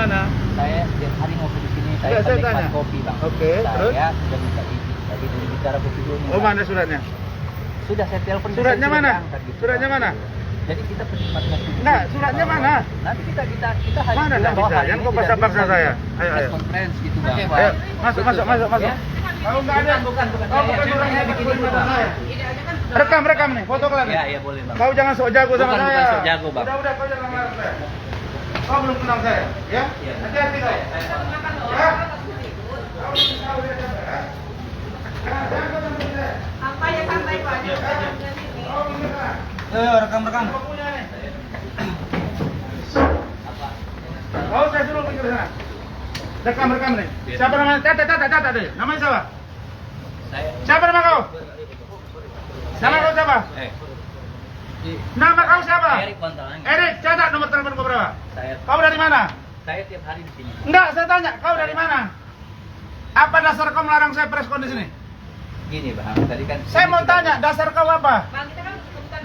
mana? Saya setiap hari ngopi di sini. Saya Saya penikmat tanya. kopi, Bang. Oke, terus? Saya sudah minta izin. Tadi dulu bicara kopi dulu nih. Oh, Bang. mana suratnya? Sudah saya telepon. Suratnya saya sudah mana? diangkat gitu, Suratnya Bang. mana? Jadi kita penikmat kopi. Nah, suratnya mana? Nanti kita hari Mana bilang tak bahwa bisa? hari Jangan ini kau tidak paksa-paksa bisa saya. gitu. Ayo, Press ayo. conference gitu, Bang. Ayo, masuk. Ya? Kalau nggak ada, Bukan. kau Saya bukan orang yang bikin bikin itu, Bang. saya. Rekam nih, foto kalian. Ya, iya boleh, Bang. Kau jangan sok jago sama Bukan saya. sok jago, Bang. Udah, kau jangan marah saya. Kau belum kenal saya, ya? Iya. Hati-hati kau. Ya? Kau belum tahu dia siapa, ya? Jangan kau sampai saya. Santai Pak. Kau belum kenal. Rekam. Kau punya nih. Kau saya suruh pergi ke sana. Rekam nih. Siapa namanya? Catat deh. Namanya siapa? Saya Siapa nama kau? Nama kau siapa? Nama kau siapa? Erik Pantalangi. Erik, catat nomor telepon kau berapa? Saya Kau dari mana? tiap hari di sini. Enggak, saya tanya, kau dari mana? Apa dasar kau melarang saya preskon di sini? Gini, Bang. Tadi kan Saya mau tanya, dasar kau apa?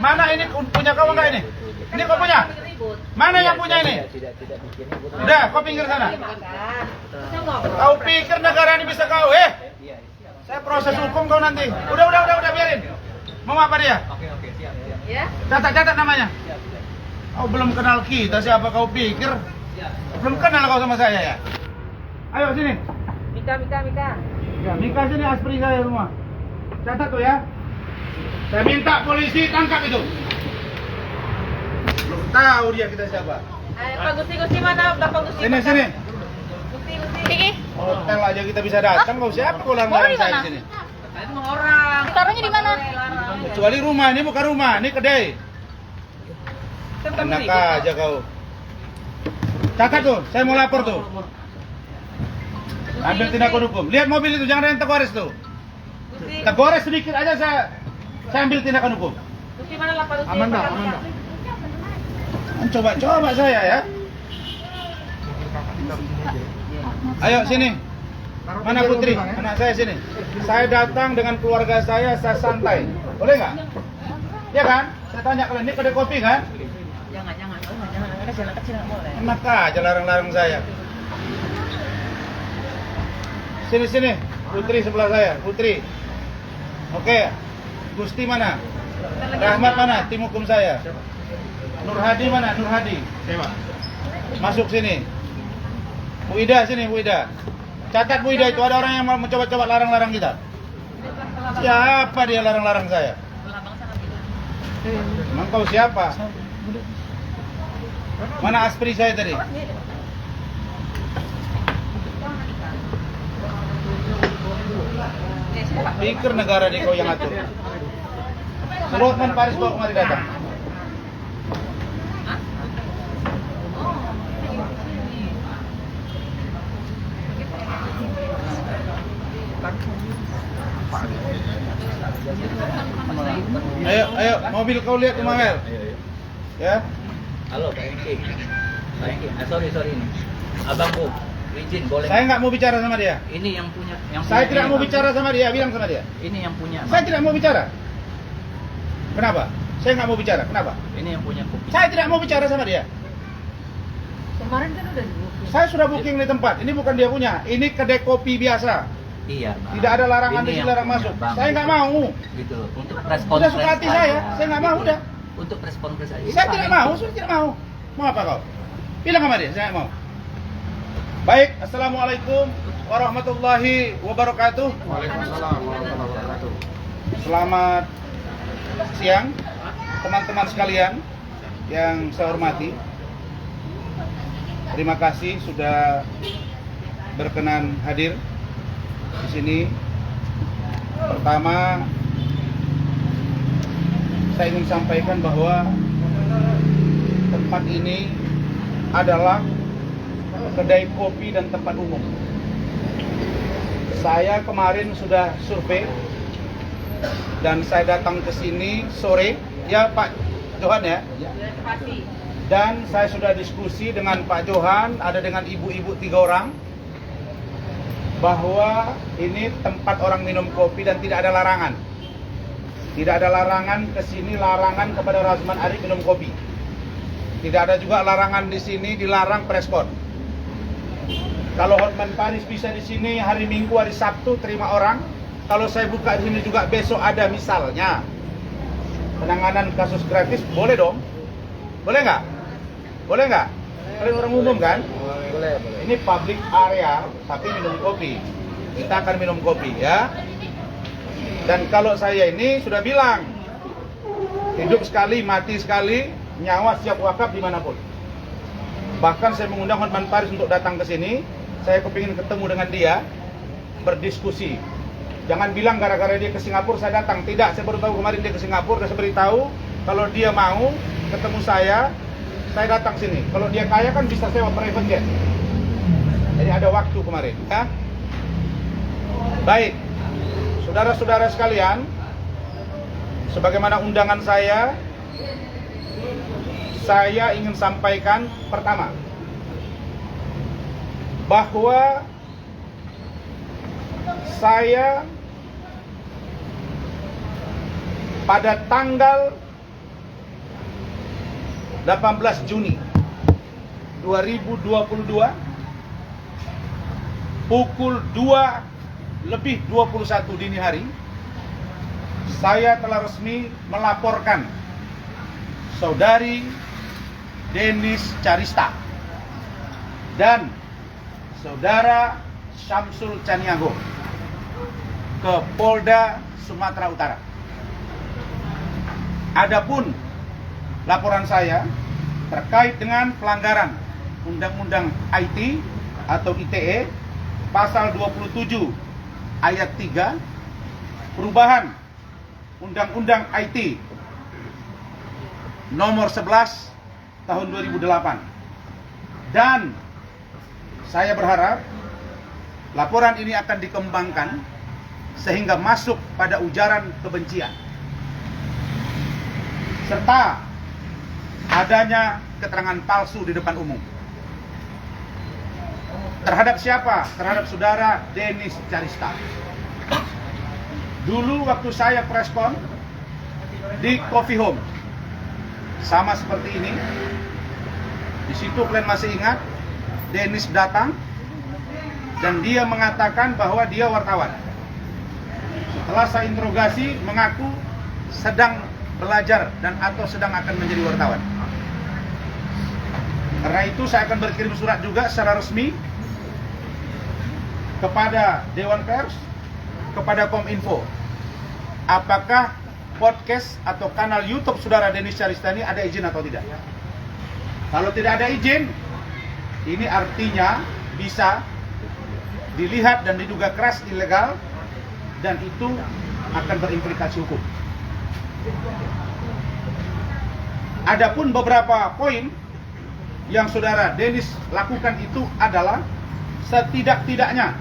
Mana ini punya kau enggak ini? Ini kau punya? Mana yang punya ini? Tidak bikin. Udah, kau pinggir sana. Kau pikir negara ini bisa kau, Iya. Saya proses hukum kau nanti. Udah, biarin. Mau apa dia? Oke, siap. Ya. Catat namanya. Kau belum kenal kita, siapa kau pikir? Belum kenal kau sama saya ya? Ayo sini. Mika. Ya, Mika sini aspri saya semua. Catat tuh ya. Saya minta polisi tangkap itu. Belum tahu dia kita siapa. Pak Gusti mana? Belakang Gusti. Sini. Gusti. Hotel aja kita bisa datang. Kau siapa kau larang saya di sini? Emang orang. Taruhnya di mana? Kecuali rumah, ini bukan rumah, ini kedai. Enak aja kau. Catat tuh, saya mau lapor tuh. Ambil tindakan hukum. Lihat mobil itu, jangan ada yang tergores tuh. Gusti. Tergores sedikit aja saya ambil tindakan hukum. Gusti mana lah Pak Gusti? Aman dah. Coba saya ya. Ayo sini. Mana Putri? Anak saya sini. Saya datang dengan keluarga saya santai. Boleh nggak? Ya kan? Saya tanya kalian, ini kedai kopi kan? Jangan. Kecil nggak boleh. Enak aja larang-larang saya. Sini. Putri sebelah saya. Putri. Oke. Gusti mana? Rahmat mana? Tim hukum saya. Nur Hadi mana? Nur Hadi. Masuk sini. Bu Ida sini, Bu Ida. Catat Bu Ida, itu ada orang yang mau mencoba-coba larang-larang kita. Siapa dia larang-larang saya? Emang kau siapa? Mana aspri saya tadi? Pikir negara di kau yang atur. Suruh Hotman Paris bawa kemari datang. Ayo, mobil kau lihat tuh Mangel. Ya. Halo, Pak Engki. Sorry ini. Abangku, izin boleh. Saya nggak mau bicara sama dia. Ini yang punya Saya tidak ini, mau Bang. bicara sama dia, bilang sama dia. Ini yang punya. Saya tidak mau bicara. Kenapa? Saya nggak mau bicara. Kenapa? Ini yang punya kopi. Saya tidak mau bicara sama dia. Kemarin kan udah di-booking. Saya sudah booking di tempat. Ini bukan dia punya. Ini kedai kopi biasa. Iya, Bang. Tidak ada larangan Ini di sini yang larang punya, masuk. Bang. Saya nggak mau. Gitu loh. Untuk respon. Udah suka hati saya nggak mau udah. Untuk respon aja. Saya tidak mau, saya tidak mau. Mau apa kau? Bilang sama dia, saya nggak mau. Baik, assalamualaikum warahmatullahi wabarakatuh. Waalaikumsalam warahmatullahi wabarakatuh. Selamat siang, teman-teman sekalian yang saya hormati. Terima kasih sudah berkenan hadir di sini. Pertama, saya ingin sampaikan bahwa tempat ini adalah kedai kopi dan tempat umum. Saya kemarin sudah survei dan saya datang ke sini sore, ya Pak Johan ya. Pasti. Dan saya sudah diskusi dengan Pak Johan, ada dengan ibu-ibu 3 orang, bahwa ini tempat orang minum kopi dan tidak ada larangan. Tidak ada larangan ke sini, larangan kepada Razman Arif minum kopi. Tidak ada juga larangan di sini dilarang preskon. Kalau Hotman Paris bisa di sini hari Minggu, hari Sabtu terima orang. Kalau saya buka di sini juga besok ada misalnya penanganan kasus gratis, boleh dong? Boleh nggak? Boleh nggak? Kalian orang umum kan? Boleh. Ini public area, tapi minum kopi. Kita akan minum kopi ya. Dan kalau saya ini sudah bilang, hidup sekali, mati sekali, nyawa siap wakaf dimanapun. Bahkan saya mengundang Hotman Paris untuk datang ke sini. Saya kepingin ketemu dengan dia, berdiskusi. Jangan bilang gara-gara dia ke Singapura saya datang. Tidak, saya baru tahu kemarin dia ke Singapura. Dan saya beritahu kalau dia mau ketemu saya datang sini. Kalau dia kaya kan bisa sewa private jet. Jadi ada waktu kemarin ya. Baik, saudara-saudara sekalian, sebagaimana undangan saya ingin sampaikan pertama bahwa saya pada tanggal 18 Juni 2022 pukul 2:21 dini hari, saya telah resmi melaporkan saudari Denis Carista dan saudara Syamsul Caniago ke Polda Sumatera Utara. Adapun laporan saya terkait dengan pelanggaran Undang-Undang IT atau ITE pasal 27 ayat 3, perubahan Undang-Undang IT nomor 11 tahun 2008. Dan saya berharap laporan ini akan dikembangkan sehingga masuk pada ujaran kebencian serta adanya keterangan palsu di depan umum. Terhadap siapa? Terhadap saudara Denis Carista. Dulu waktu saya preskon di Coffee Home, sama seperti ini. Di situ kalian masih ingat, Denis datang dan dia mengatakan bahwa dia wartawan. Setelah saya interogasi, mengaku sedang belajar dan atau sedang akan menjadi wartawan. Karena itu saya akan berkirim surat juga secara resmi kepada Dewan Pers, kepada Kominfo. Apakah podcast atau kanal YouTube saudara Denis Carista ini ada izin atau tidak? Kalau tidak ada izin, ini artinya bisa dilihat dan diduga keras ilegal, dan itu akan berimplikasi hukum. Adapun beberapa poin yang saudara Denis lakukan itu adalah setidak-tidaknya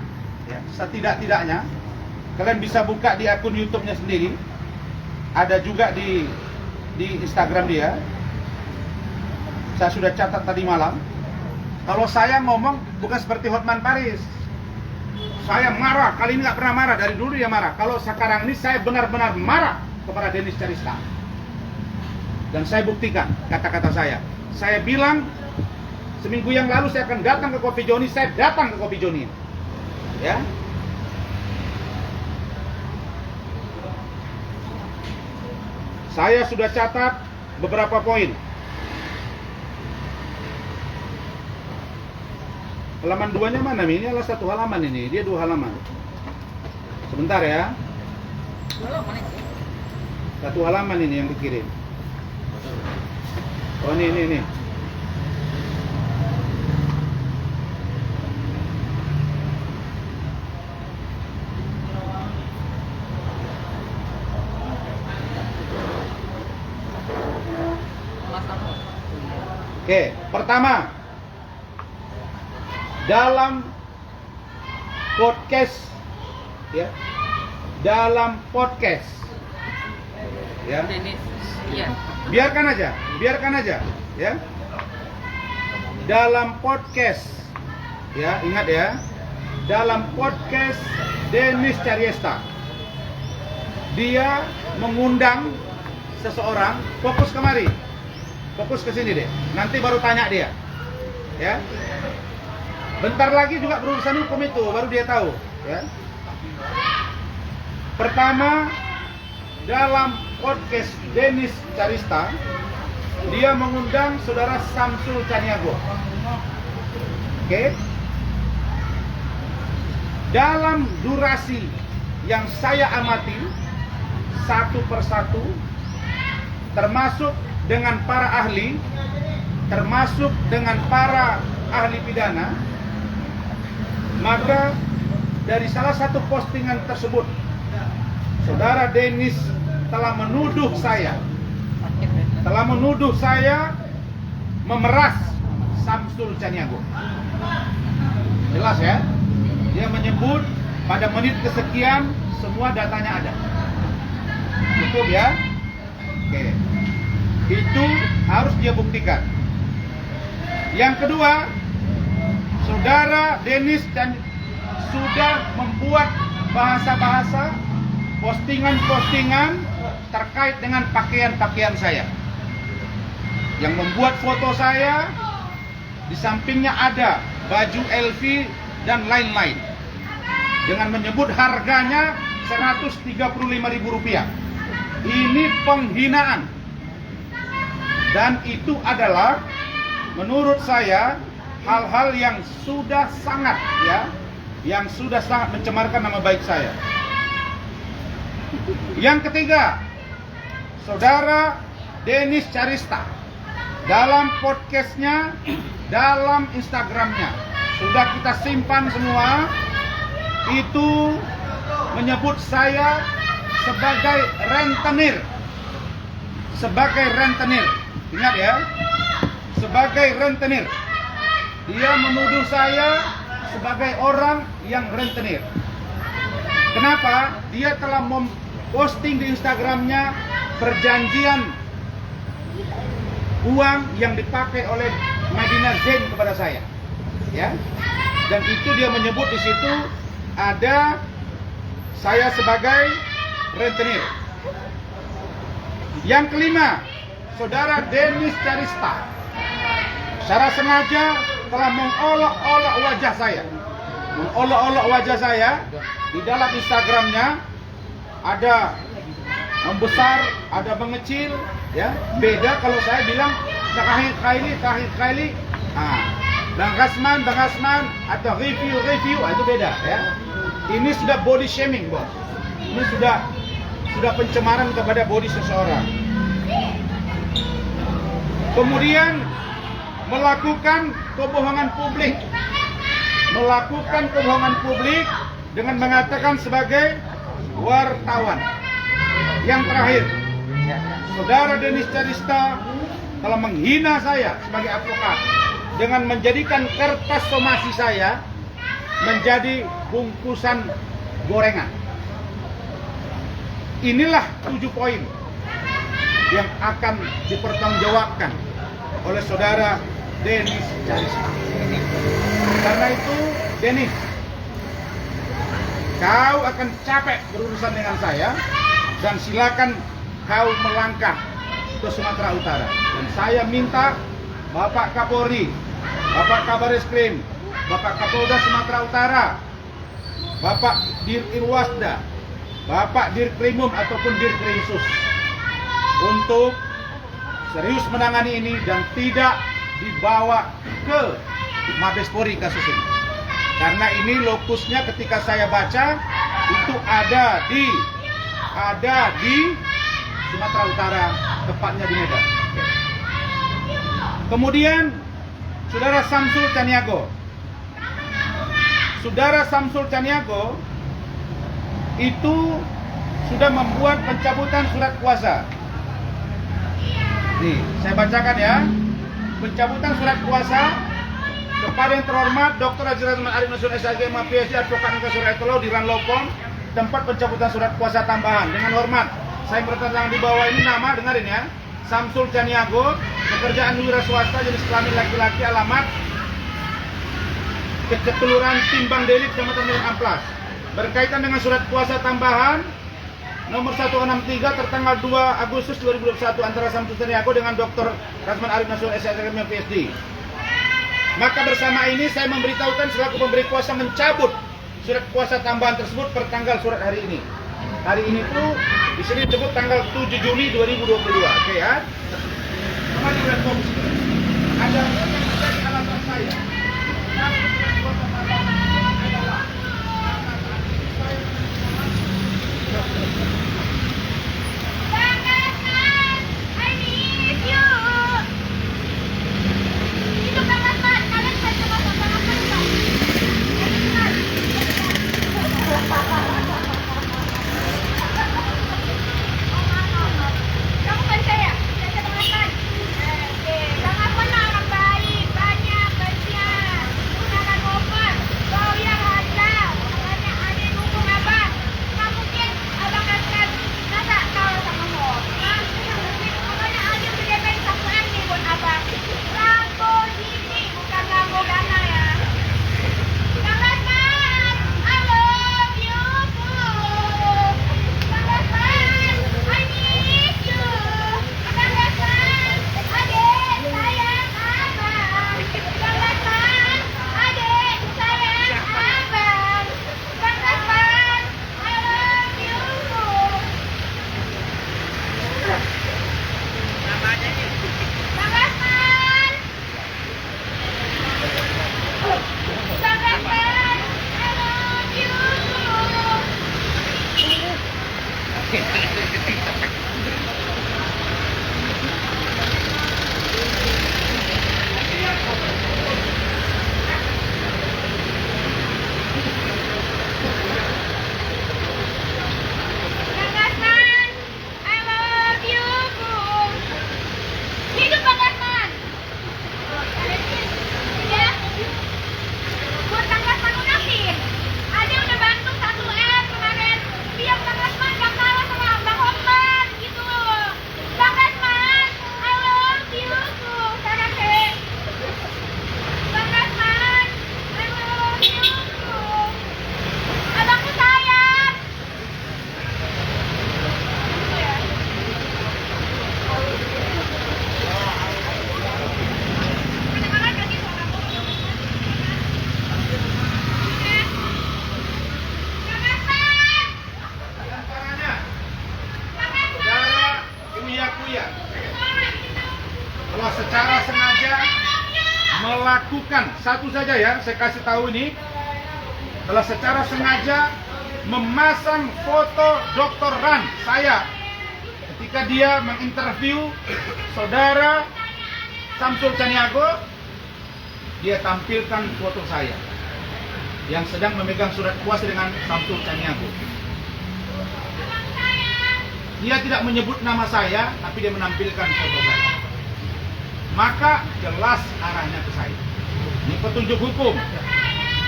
kalian bisa buka di akun YouTube-nya sendiri, ada juga di Instagram dia. Saya sudah catat tadi malam. Kalau saya ngomong bukan seperti Hotman Paris. Saya marah, kali ini nggak pernah marah, dari dulu ya marah. Kalau sekarang ini saya benar-benar marah kepada Denis Carista. Dan saya buktikan kata-kata saya. Saya bilang seminggu yang lalu saya akan datang ke Kopi Joni, saya datang ke Kopi Joni. Ya. Saya sudah catat beberapa poin. Halaman 2-nya mana? Ini adalah satu halaman ini, dia 2 halaman. Sebentar ya. Satu halaman ini yang dikirim. Oh ini. Oke, pertama, dalam podcast ya, Denis, iya. biarkan aja ya, dalam podcast ya, ingat ya, dalam podcast Denis Carista dia mengundang seseorang, fokus kemari, fokus ke sini deh, nanti baru tanya dia ya. Bentar lagi juga berurusan hukum itu, baru dia tahu. Ya. Pertama, dalam podcast Dennis Carista, dia mengundang saudara Samsul Caniago. Oke. Dalam durasi yang saya amati satu persatu, termasuk dengan para ahli, termasuk dengan para ahli pidana, maka dari salah satu postingan tersebut, saudara Dennis telah menuduh saya memeras Samsul Caniago. Jelas ya? Dia menyebut pada menit kesekian semua datanya ada. Cukup ya? Oke. Itu harus dia buktikan. Yang kedua, saudara Dennis sudah membuat bahasa-bahasa, postingan-postingan terkait dengan pakaian-pakaian saya. Yang membuat foto saya, di sampingnya ada baju LV dan lain-lain. Dengan menyebut harganya Rp135.000. Ini penghinaan. Dan itu adalah menurut saya hal-hal yang sudah sangat mencemarkan nama baik saya. Yang ketiga, saudara Dennis Carista dalam podcastnya, dalam Instagramnya, sudah kita simpan semua, itu menyebut saya sebagai rentenir. Ingat ya, sebagai rentenir. Dia menuduh saya sebagai orang yang rentenir. Kenapa? Dia telah memposting di Instagramnya perjanjian uang yang dipakai oleh Madinah Zain kepada saya. Ya. Dan itu dia menyebut di situ ada saya sebagai rentenir. Yang kelima, saudara Dennis Carista secara sengaja telah mengolok-olok wajah saya. Di dalam Instagramnya ada membesar, ada mengecil, ya. Beda kalau saya bilang terakhir kali, Bang Hasman atau review, itu beda, ya. Ini sudah body shaming, bos. Ini sudah pencemaran kepada body seseorang. Kemudian melakukan kebohongan publik dengan mengatakan sebagai wartawan. Yang terakhir, saudara Dennis Carista telah menghina saya sebagai advokat dengan menjadikan kertas somasi saya menjadi bungkusan gorengan. Inilah 7 poin yang akan dipertanggungjawabkan oleh saudara Dennis Carista. Karena itu, Dennis, kau akan capek berurusan dengan saya, dan silakan kau melangkah ke Sumatera Utara. Dan saya minta Bapak Kapolri, Bapak Kabar Eskrim, Bapak Kapolda Sumatera Utara, Bapak Dir Irwasda, Bapak Dir Krimum ataupun Dir Krimsus untuk serius menangani ini dan tidak dibawa ke Mabespori kasus ini. Karena ini lokusnya ketika saya baca itu ada di Sumatera Utara, tepatnya di Medan. Kemudian saudara Samsul Caniago itu sudah membuat pencabutan surat kuasa. Nih, saya bacakan ya. Pencabutan surat kuasa kepada yang terhormat Dr. Haji Razman Arif Nasional SHG PhD Advokat Negara Surabaya Telo di Ranlopong, tempat pencabutan surat kuasa tambahan. Dengan hormat, saya bertanda di bawah ini nama, dengarin ya. Samsul Caniago, pekerjaan wira swasta, jenis kelamin laki-laki, alamat Kelurahan Timbang Deli, Kecamatan Medan Amplas. Berkaitan dengan surat kuasa tambahan nomor 163 tertanggal 2 Agustus 2021 antara Samsul Caniago dengan Dr. Razman Arif Nasional SHG PhD. Maka bersama ini saya memberitahukan selaku pemberi kuasa mencabut surat kuasa tambahan tersebut per tanggal surat hari ini. Hari ini tuh di sini disebut tanggal 7 Juni 2022. Oke ya. Kembali ke komisi. Ada yang menjadi alasan saya. Telah secara sengaja melakukan, satu saja ya saya kasih tahu ini, telah secara sengaja memasang foto Dr. Ran saya ketika dia menginterview saudara Samsul Caniago. Dia tampilkan foto saya yang sedang memegang surat kuasa dengan Samsul Caniago. Dia tidak menyebut nama saya, tapi dia menampilkan foto saya. Maka jelas arahnya ke saya. Ini petunjuk hukum.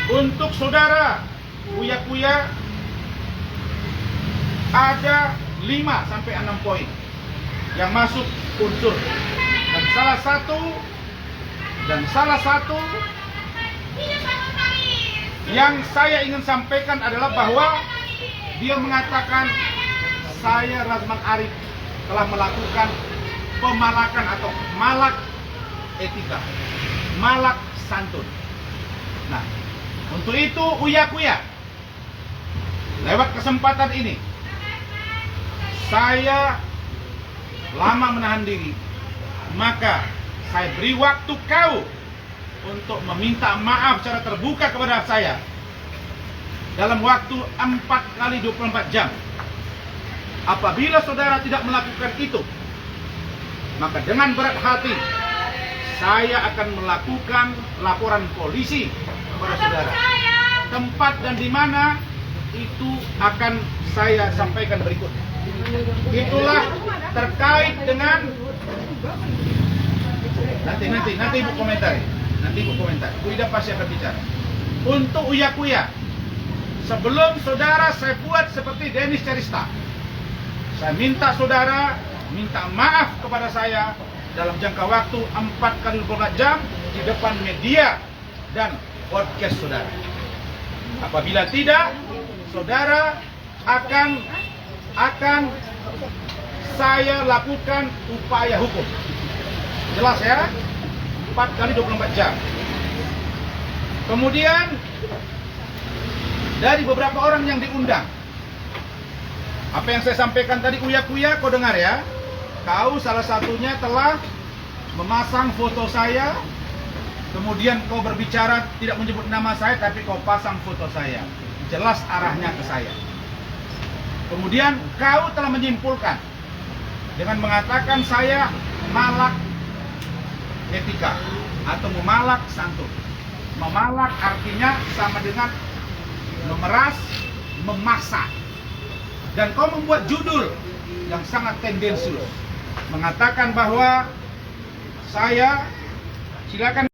Untuk saudara Uya-Kuya ada 5 sampai 6 poin yang masuk unsur. Dan salah satu yang saya ingin sampaikan adalah bahwa dia mengatakan saya Razman Arif telah melakukan pemalakan atau malak etika, malak santun. Nah, untuk itu Uya-Kuya, lewat kesempatan ini saya lama menahan diri, maka saya beri waktu kau untuk meminta maaf secara terbuka kepada saya dalam waktu 4 kali 24 jam. Apabila saudara tidak melakukan itu, maka dengan berat hati saya akan melakukan laporan polisi kepada saudara. Tempat dan di mana itu akan saya sampaikan berikutnya. Itulah terkait dengan nanti ibu komentari. Bu Ida pasti akan bicara. Untuk Uya-Kuya, sebelum saudara saya buat seperti Dennis Cerista, saya minta saudara minta maaf kepada saya dalam jangka waktu 4 kali 24 jam di depan media dan podcast saudara. Apabila tidak, saudara akan saya lakukan upaya hukum. Jelas ya? 4 kali 24 jam. Kemudian dari beberapa orang yang diundang, apa yang saya sampaikan tadi, Uya kau dengar ya. Kau salah satunya telah memasang foto saya, kemudian kau berbicara tidak menyebut nama saya, tapi kau pasang foto saya, jelas arahnya ke saya. Kemudian kau telah menyimpulkan dengan mengatakan saya malak etika atau memalak santun. Memalak artinya sama dengan memeras, memaksa. Dan kau membuat judul yang sangat tendensius, mengatakan bahwa saya, silakan